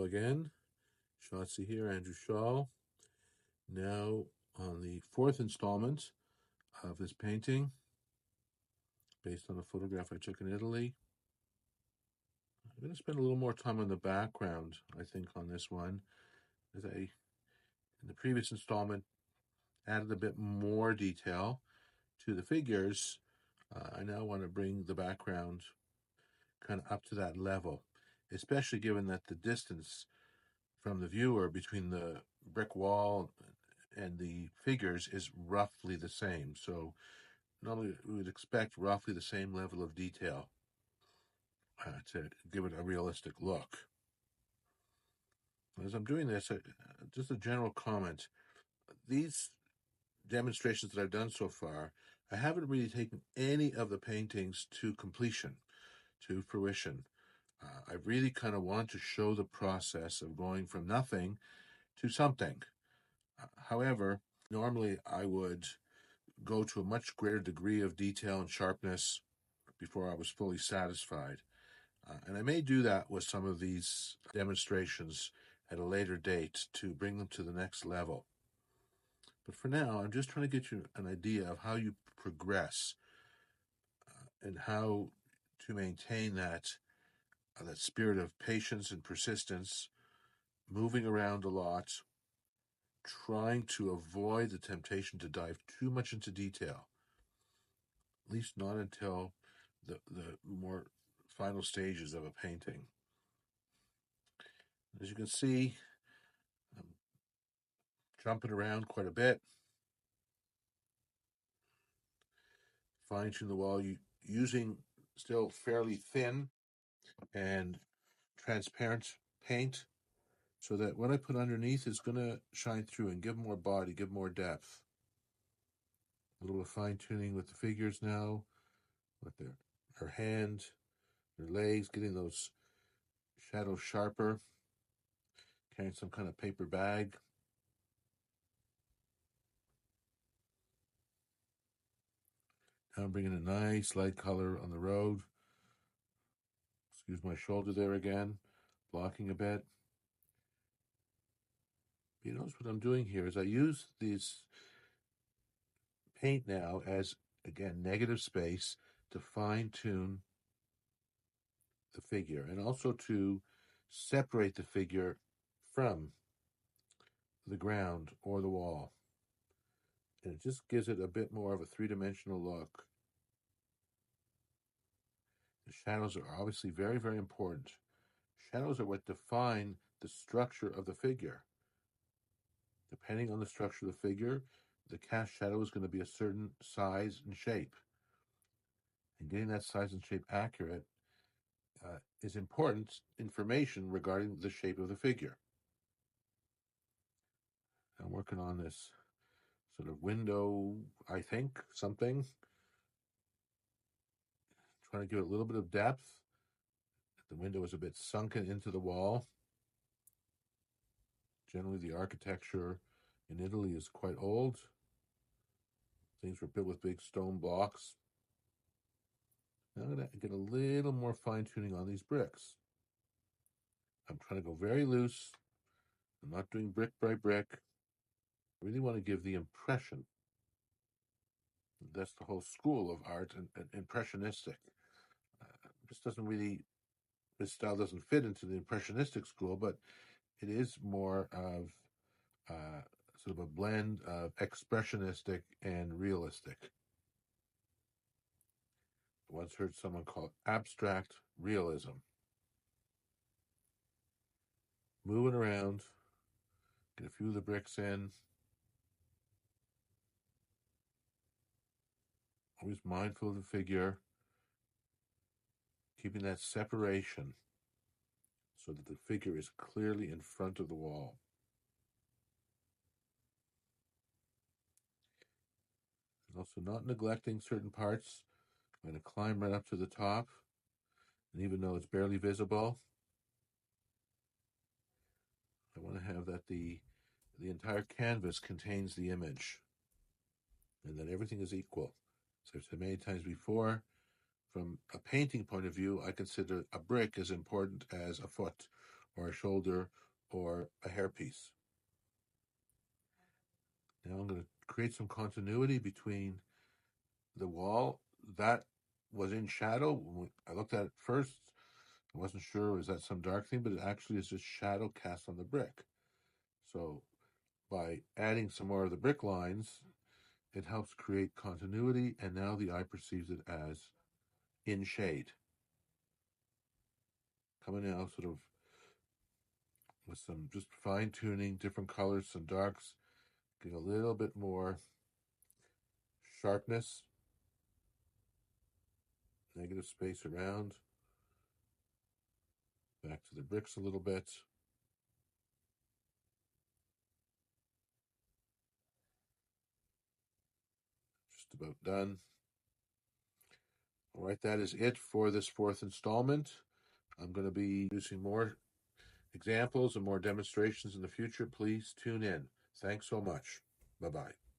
Hello again, Shotzi here, Andrew Shaw. Now on the fourth installment of this painting, based on a photograph I took in Italy. I'm going to spend a little more time on the background, I think, on this one, as I, in the previous installment, added a bit more detail to the figures. I now want to bring the background kind of up to that level, especially given that the distance from the viewer between the brick wall and the figures is roughly the same. So normally we would expect roughly the same level of detail to give it a realistic look. As I'm doing this, just a general comment. These demonstrations that I've done so far, I haven't really taken any of the paintings to completion, to fruition. I really kind of want to show the process of going from nothing to something. However, normally I would go to a much greater degree of detail and sharpness before I was fully satisfied. And I may do that with some of these demonstrations at a later date to bring them to the next level. But for now, I'm just trying to get you an idea of how you progress and how to maintain that spirit of patience and persistence, moving around a lot, trying to avoid the temptation to dive too much into detail, at least not until the more final stages of a painting. As you can see, I'm jumping around quite a bit, fine-tune the wall, using still fairly thin and transparent paint, so that what I put underneath is going to shine through and give more body, give more depth. A little bit of fine-tuning with the figures now, with her hand, her legs, getting those shadows sharper, carrying some kind of paper bag. Now I'm bringing a nice light color on the road. Excuse my shoulder there again, blocking a bit. You notice what I'm doing here is I use these paint now as, again, negative space to fine-tune the figure and also to separate the figure from the ground or the wall. And it just gives it a bit more of a three-dimensional look. The shadows are obviously very, very important. Shadows are what define the structure of the figure. Depending on the structure of the figure, the cast shadow is going to be a certain size and shape. And getting that size and shape accurate is important information regarding the shape of the figure. I'm working on this sort of window, I think, something. Trying to give it a little bit of depth. The window is a bit sunken into the wall. Generally, the architecture in Italy is quite old. Things were built with big stone blocks. Now I'm going to get a little more fine-tuning on these bricks. I'm trying to go very loose. I'm not doing brick by brick. I really want to give the impression. That's the whole school of art, and impressionistic. This style doesn't fit into the impressionistic school, but it is more of sort of a blend of expressionistic and realistic. I once heard someone call it abstract realism. Moving around, get a few of the bricks in. Always mindful of the figure, keeping that separation so that the figure is clearly in front of the wall. And also not neglecting certain parts. I'm going to climb right up to the top, and even though it's barely visible, I want to have that the entire canvas contains the image, and that everything is equal. So I've said many times before, from a painting point of view, I consider a brick as important as a foot or a shoulder or a hairpiece. Now I'm going to create some continuity between the wall. That was in shadow. When I looked at it first, I wasn't sure, was that some dark thing, but it actually is just shadow cast on the brick. So by adding some more of the brick lines, it helps create continuity, and now the eye perceives it as in shade. Coming out sort of with some just fine tuning, different colors, some darks, get a little bit more sharpness, negative space around, back to the bricks a little bit. Just about done. All right, that is it for this fourth installment. I'm going to be using more examples and more demonstrations in the future. Please tune in. Thanks so much. Bye-bye.